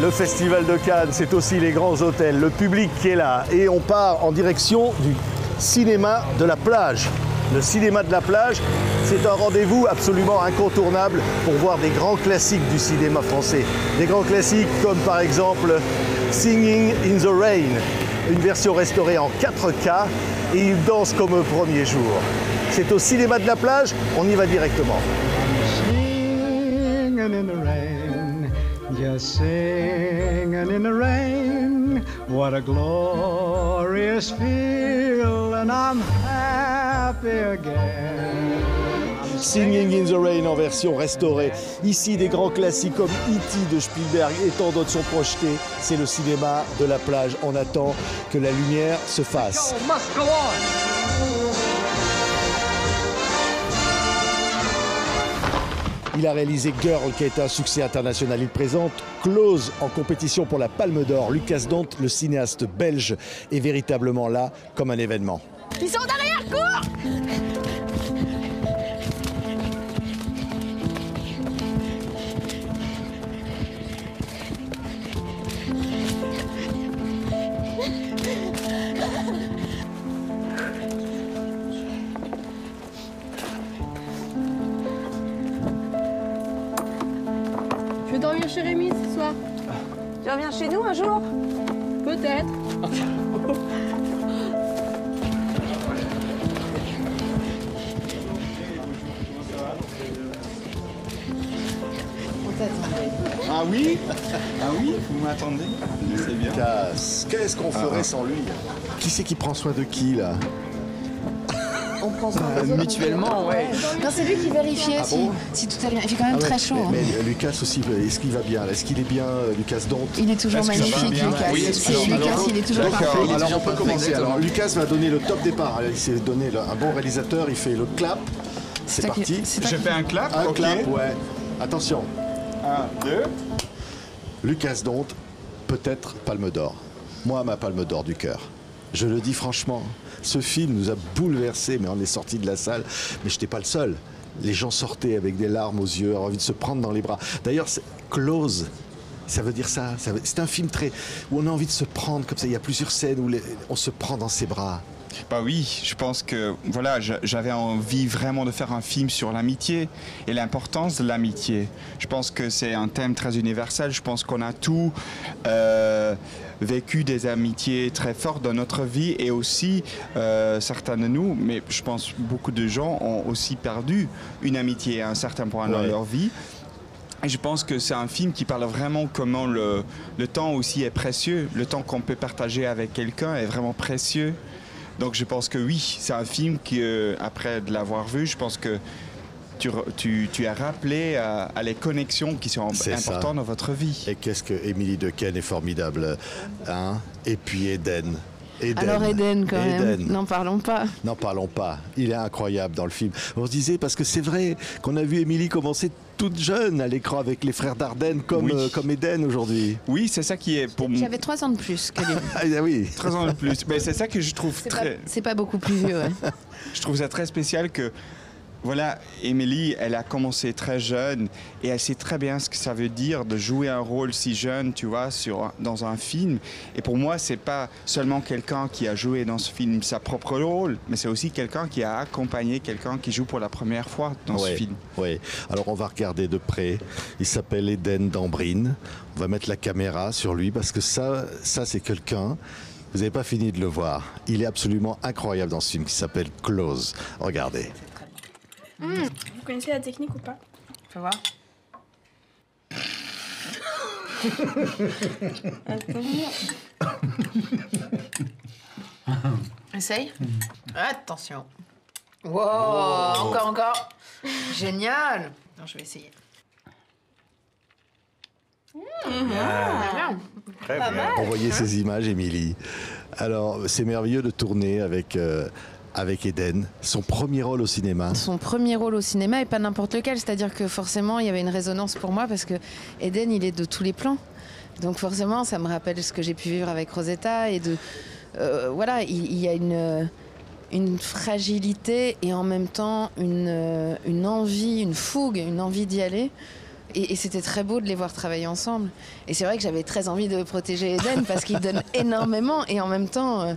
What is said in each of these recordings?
Le Festival de Cannes, c'est aussi les grands hôtels, le public qui est là. Et on part en direction du cinéma de la plage. Le cinéma de la plage, c'est un rendez-vous absolument incontournable pour voir des grands classiques du cinéma français. Des grands classiques comme par exemple Singing in the Rain, une version restaurée en 4K et il danse comme au premier jour. C'est au cinéma de la plage, on y va directement. Singing in the rain, just singing in the rain. What a glorious feel, and I'm happy again. Singing in the Rain en version restaurée. Ici, des grands classiques comme E.T. de Spielberg et tant d'autres sont projetés. C'est le cinéma de la plage. On attend que la lumière se fasse. Il a réalisé Girl, qui a été un succès international. Il présente Close en compétition pour la Palme d'Or. Lucas Dont, le cinéaste belge, est véritablement là comme un événement. Ils sont derrière, cours! Je vais dormir chez Rémi ce soir. Tu reviens chez nous un jour? Peut-être. Ah oui? Ah oui? Vous m'attendez? C'est bien. Qu'est-ce qu'on ferait sans lui? Qui c'est qui prend soin de qui, là? On prend soin des autres. Mutuellement, ouais. Non, c'est lui qui vérifiait si tout allait bien. Il fait quand même très chaud. Mais Lucas aussi, est-ce qu'il va bien? Est-ce qu'il est bien, Lucas Dont? Il est toujours magnifique, Lucas. Oui, Lucas, il est toujours parfait. Alors on peut commencer. Alors Lucas va donner le top départ. Il s'est donné un bon réalisateur, il fait le clap. C'est parti. Je fais un clap? Un Ok. clap, ouais. Attention. 1, 2. Lucas Dont, peut-être Palme d'Or. Moi, ma Palme d'Or du cœur. Je le dis franchement, ce film nous a bouleversés, mais on est sortis de la salle. Mais je n'étais pas le seul. Les gens sortaient avec des larmes aux yeux, envie de se prendre dans les bras. D'ailleurs, Close, ça veut dire ça. C'est un film où on a envie de se prendre comme ça. Il y a plusieurs scènes où on se prend dans ses bras. Bah oui, je pense que voilà, j'avais envie vraiment de faire un film sur l'amitié et l'importance de l'amitié. Je pense que c'est un thème très universel. Je pense qu'on a tous vécu des amitiés très fortes dans notre vie et aussi certains de nous, mais je pense beaucoup de gens ont aussi perdu une amitié à un certain point dans leur vie. Et je pense que c'est un film qui parle vraiment comment le temps aussi est précieux. Le temps qu'on peut partager avec quelqu'un est vraiment précieux. Donc je pense que oui, c'est un film qui, après de l'avoir vu, je pense que tu as rappelé à les connexions qui sont importantes dans votre vie. Et qu'est-ce que Émilie Dequesne est formidable, hein? Et puis Eden. Alors Eden, quand même, n'en parlons pas. N'en parlons pas. Il est incroyable dans le film. On se disait, parce que c'est vrai qu'on a vu Émilie commencer toute jeune à l'écran avec les frères Dardenne comme Eden aujourd'hui. Oui, c'est ça qui est pour moi. J'avais 3 ans de plus que lui. Ah oui. 3 ans de plus. Mais c'est ça que je trouve C'est pas beaucoup plus vieux, ouais. Je trouve ça très spécial que, voilà, Émilie, elle a commencé très jeune et elle sait très bien ce que ça veut dire de jouer un rôle si jeune, tu vois, dans un film. Et pour moi, c'est pas seulement quelqu'un qui a joué dans ce film sa propre rôle, mais c'est aussi quelqu'un qui a accompagné quelqu'un qui joue pour la première fois dans ce film. Oui, alors on va regarder de près. Il s'appelle Eden Dambrine. On va mettre la caméra sur lui parce que ça c'est quelqu'un... Vous n'avez pas fini de le voir. Il est absolument incroyable dans ce film qui s'appelle Close. Regardez. Vous connaissez la technique ou pas? Faut voir. Essaye. Attention. Wow, encore. Génial. Non, je vais essayer. Bien. Très bien. On voyait ces images, Émilie. Alors, c'est merveilleux de tourner avec Eden. Son premier rôle au cinéma. Son premier rôle au cinéma et pas n'importe lequel. C'est-à-dire que forcément, il y avait une résonance pour moi parce que Eden, il est de tous les plans. Donc forcément, ça me rappelle ce que j'ai pu vivre avec Rosetta. Et voilà, il y a une fragilité et en même temps une envie, une fougue, une envie d'y aller. et c'était très beau de les voir travailler ensemble. Et c'est vrai que j'avais très envie de protéger Eden parce qu'il donne énormément et en même temps,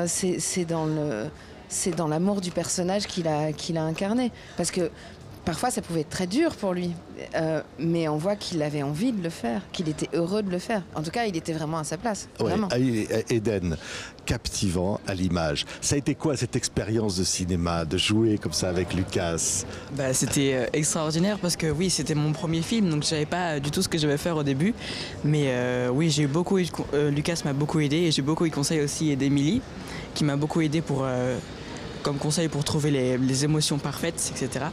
c'est dans l'amour du personnage qu'il a incarné. Parce que parfois, ça pouvait être très dur pour lui, mais on voit qu'il avait envie de le faire, qu'il était heureux de le faire. En tout cas, il était vraiment à sa place. Ouais, vraiment. Eden, captivant à l'image. Ça a été quoi cette expérience de cinéma, de jouer comme ça avec Lucas? C'était extraordinaire parce que oui, c'était mon premier film, donc je savais pas du tout ce que je vais faire au début. Mais oui, j'ai eu beaucoup, Lucas m'a beaucoup aidé et j'ai beaucoup eu de conseils aussi d'Émilie, qui m'a beaucoup aidé comme conseil pour trouver les émotions parfaites, etc.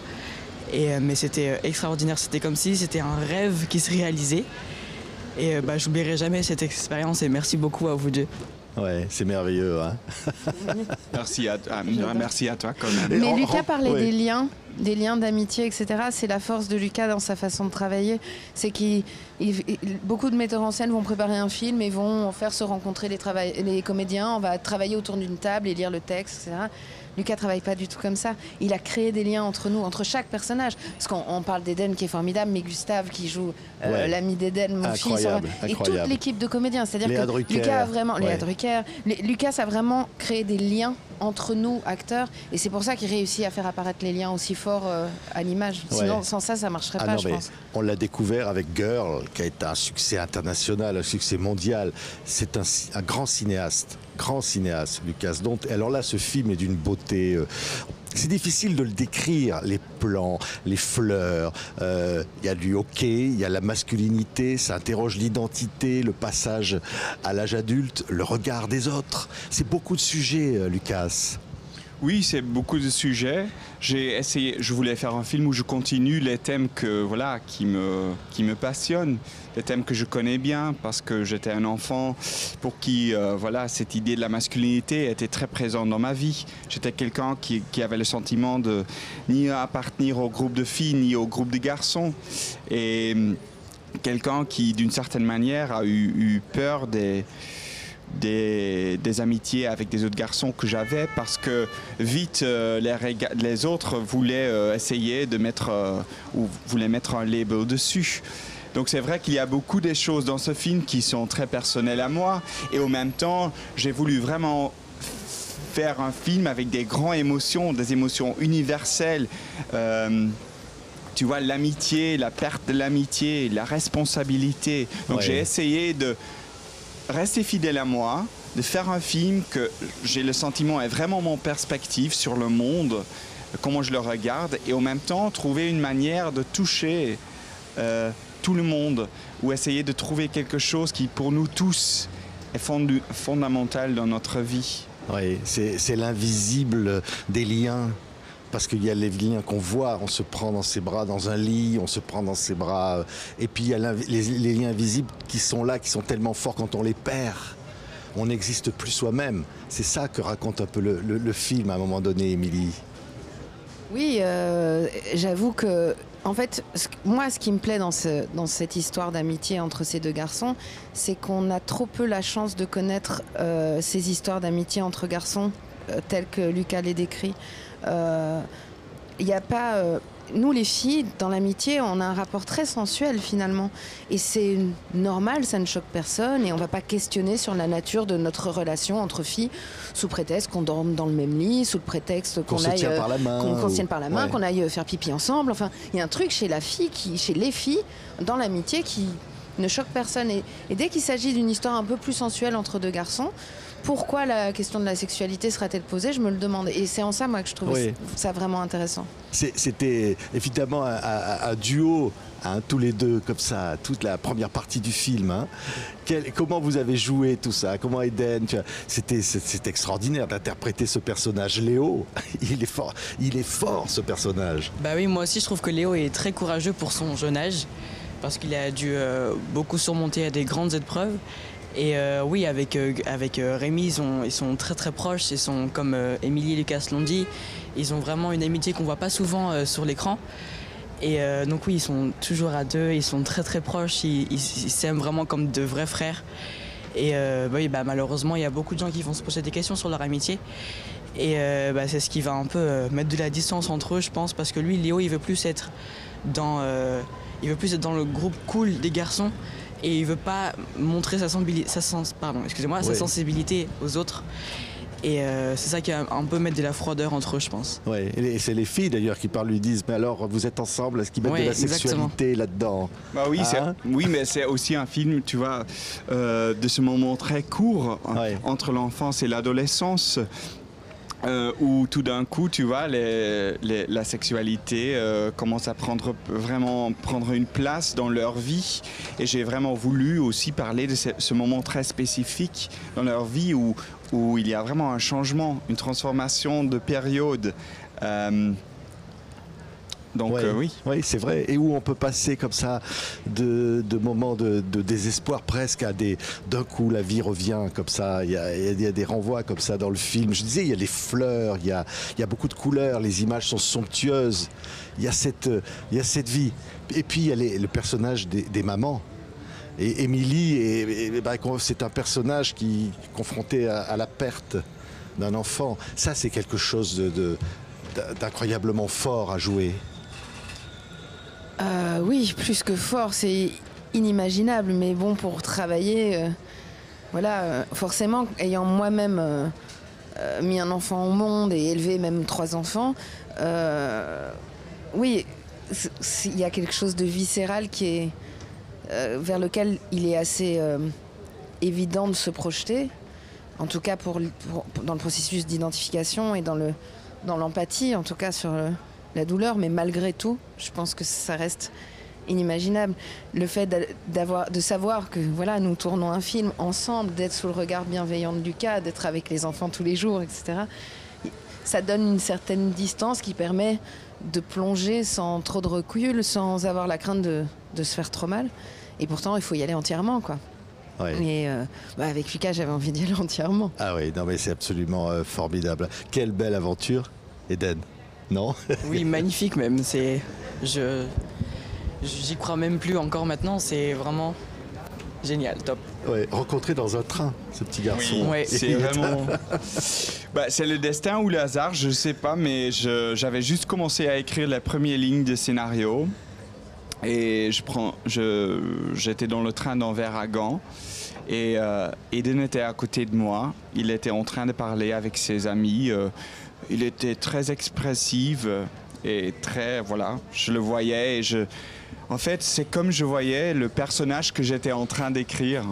Mais c'était extraordinaire, c'était comme si c'était un rêve qui se réalisait. Et j'oublierai jamais cette expérience et merci beaucoup à vous deux. Ouais, c'est merveilleux. Hein. Merci à toi quand même. Mais Lucas parlait des liens d'amitié, etc. C'est la force de Lucas dans sa façon de travailler. C'est beaucoup de metteurs en scène vont préparer un film et vont faire se rencontrer les comédiens. On va travailler autour d'une table et lire le texte, etc. Lucas travaille pas du tout comme ça. Il a créé des liens entre nous, entre chaque personnage. Parce qu'on parle d'Eden qui est formidable, mais Gustave qui joue l'ami d'Eden, mon fils, et toute l'équipe de comédiens. C'est-à-dire que Lucas a vraiment, Léa Drucker, Lucas a vraiment créé des liens entre nous, acteurs, et c'est pour ça qu'il réussit à faire apparaître les liens aussi forts à l'image. Sinon, sans ça marcherait pas, je pense. On l'a découvert avec Girl, qui a été un succès international, un succès mondial. C'est un grand cinéaste, Lucas. Donc, alors là, ce film est d'une beauté. C'est difficile de le décrire, les plans, les fleurs. Il y a du hockey, il y a la masculinité, ça interroge l'identité, le passage à l'âge adulte, le regard des autres. C'est beaucoup de sujets, Lucas. Oui, c'est beaucoup de sujets. Je voulais faire un film où je continue les thèmes qui me passionnent, les thèmes que je connais bien parce que j'étais un enfant pour qui cette idée de la masculinité était très présente dans ma vie. J'étais quelqu'un qui avait le sentiment de ni appartenir au groupe de filles ni au groupe de garçons et quelqu'un qui d'une certaine manière a eu peur des amitiés avec des autres garçons que j'avais parce que vite les autres voulaient essayer de mettre un label dessus. Donc c'est vrai qu'il y a beaucoup de choses dans ce film qui sont très personnelles à moi et en même temps j'ai voulu vraiment faire un film avec des grandes émotions, des émotions universelles. Tu vois, l'amitié, la perte de l'amitié, la responsabilité. Donc j'ai essayé de rester fidèle à moi, de faire un film que j'ai le sentiment est vraiment mon perspective sur le monde, comment je le regarde, et en même temps trouver une manière de toucher tout le monde, ou essayer de trouver quelque chose qui pour nous tous est fondamental dans notre vie. Oui, c'est l'invisible des liens. Parce qu'il y a les liens qu'on voit, on se prend dans ses bras dans un lit, on se prend dans ses bras. Et puis il y a les liens invisibles qui sont là, qui sont tellement forts quand on les perd. On n'existe plus soi-même. C'est ça que raconte un peu le film à un moment donné, Émilie. Oui, j'avoue que, en fait, moi, ce qui me plaît dans cette histoire d'amitié entre ces deux garçons, c'est qu'on a trop peu la chance de connaître ces histoires d'amitié entre garçons telles que Lucas les décrit. Il n'y a pas... nous, les filles, dans l'amitié, on a un rapport très sensuel, finalement. Et c'est normal, ça ne choque personne. Et on ne va pas questionner sur la nature de notre relation entre filles, sous prétexte qu'on dorme dans le même lit, sous le prétexte qu'on se tienne par la main, qu'on se tienne par la main, qu'on aille faire pipi ensemble. Enfin, il y a un truc chez les filles, dans l'amitié, qui ne choque personne. Et dès qu'il s'agit d'une histoire un peu plus sensuelle entre deux garçons, pourquoi la question de la sexualité sera-t-elle posée? Je me le demande. Et c'est en ça, moi, que je trouvais ça vraiment intéressant. C'était évidemment un duo, hein, tous les deux, comme ça, toute la première partie du film. Hein. Comment vous avez joué tout ça? Comment Eden? C'est extraordinaire d'interpréter ce personnage. Léo, il est fort, ce personnage. Bah oui, moi aussi, je trouve que Léo est très courageux pour son jeune âge, parce qu'il a dû beaucoup surmonter à des grandes épreuves. Et oui, avec Rémi, ils sont très très proches. Ils sont, comme Émilie et Lucas l'ont dit, ils ont vraiment une amitié qu'on voit pas souvent sur l'écran. Et donc oui, ils sont toujours à deux, ils sont très très proches, ils s'aiment vraiment comme de vrais frères. Et oui, malheureusement, il y a beaucoup de gens qui vont se poser des questions sur leur amitié. Et c'est ce qui va un peu mettre de la distance entre eux, je pense, parce que lui, Léo, il veut plus être dans le groupe cool des garçons et il veut pas montrer sa sensibilité aux autres. Et c'est ça qui va un peu mettre de la froideur entre eux, je pense. Ouais, et c'est les filles d'ailleurs qui lui disent mais alors vous êtes ensemble, est-ce qu'ils mettent de la sexualité là-dedans? Bah oui, oui, mais c'est aussi un film, tu vois, de ce moment très court entre l'enfance et l'adolescence. Où tout d'un coup, tu vois, la sexualité commence à prendre une place dans leur vie. Et j'ai vraiment voulu aussi parler de ce moment très spécifique dans leur vie où il y a vraiment un changement, une transformation de période. Donc oui. Oui, c'est vrai. Et où on peut passer comme ça de moments de désespoir presque à d'un coup la vie revient comme ça. Il y a des renvois comme ça dans le film. Je disais, il y a les fleurs, il y a beaucoup de couleurs, les images sont somptueuses. Il y a cette vie. Et puis il y a le personnage des mamans. Et Émilie, c'est un personnage qui est confronté à la perte d'un enfant. Ça, c'est quelque chose d'incroyablement fort à jouer. Oui, plus que fort, c'est inimaginable. Mais bon, pour travailler, forcément, ayant moi-même mis un enfant au monde et élevé même 3 enfants, oui, il y a quelque chose de viscéral qui est vers lequel il est assez évident de se projeter. En tout cas, dans le processus d'identification et dans l'empathie, en tout cas sur la douleur, mais malgré tout, je pense que ça reste inimaginable. Le fait de savoir que voilà, nous tournons un film ensemble, d'être sous le regard bienveillant de Lucas, d'être avec les enfants tous les jours, etc., ça donne une certaine distance qui permet de plonger sans trop de recul, sans avoir la crainte de se faire trop mal. Et pourtant, il faut y aller entièrement, quoi. Ouais. Et avec Lucas, j'avais envie d'y aller entièrement. Ah oui, non mais c'est absolument formidable. Quelle belle aventure, Eden. Non? Oui, magnifique même. J'y crois même plus encore maintenant. C'est vraiment génial, top. Ouais, rencontré dans un train, ce petit garçon. Oui, c'est vraiment... c'est le destin ou le hasard, je ne sais pas, mais j'avais juste commencé à écrire les premières lignes de scénario. Et j'étais dans le train d'Anvers à Gand. Et Eden était à côté de moi. Il était en train de parler avec ses amis. Il était très expressif et très, voilà, je le voyais en fait, c'est comme je voyais le personnage que j'étais en train d'écrire.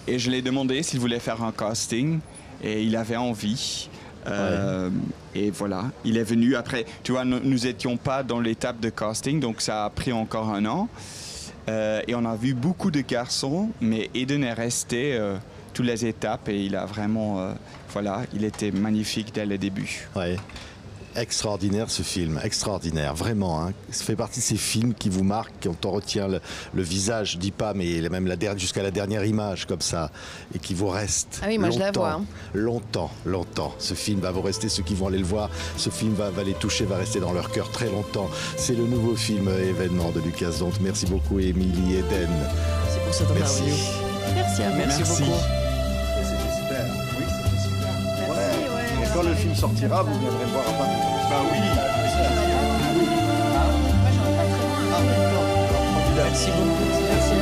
Et je lui ai demandé s'il voulait faire un casting et il avait envie. Et voilà, il est venu. Après, tu vois, nous n'étions pas dans l'étape de casting, donc ça a pris encore 1 an. Et on a vu beaucoup de garçons, mais Eden est resté toutes les étapes et il a vraiment, il était magnifique dès le début. Ouais. Extraordinaire ce film, extraordinaire, vraiment. Hein. Ça fait partie de ces films qui vous marquent, quand on retient le visage, je dis pas, mais même jusqu'à la dernière image comme ça, et qui vous reste. Ah oui, moi je la vois. Hein. Longtemps. Ce film va vous rester, ceux qui vont aller le voir, ce film va les toucher, va rester dans leur cœur très longtemps. C'est le nouveau film événement de Lucas Dont. Merci beaucoup, Émilie Eden. Merci pour cette interview. Merci à vous. Merci beaucoup. C'était super. Oui, c'était super. Merci, ouais. Et quand le film sortira, vous viendrez le voir à Paris. Bah oui. Merci beaucoup. Merci.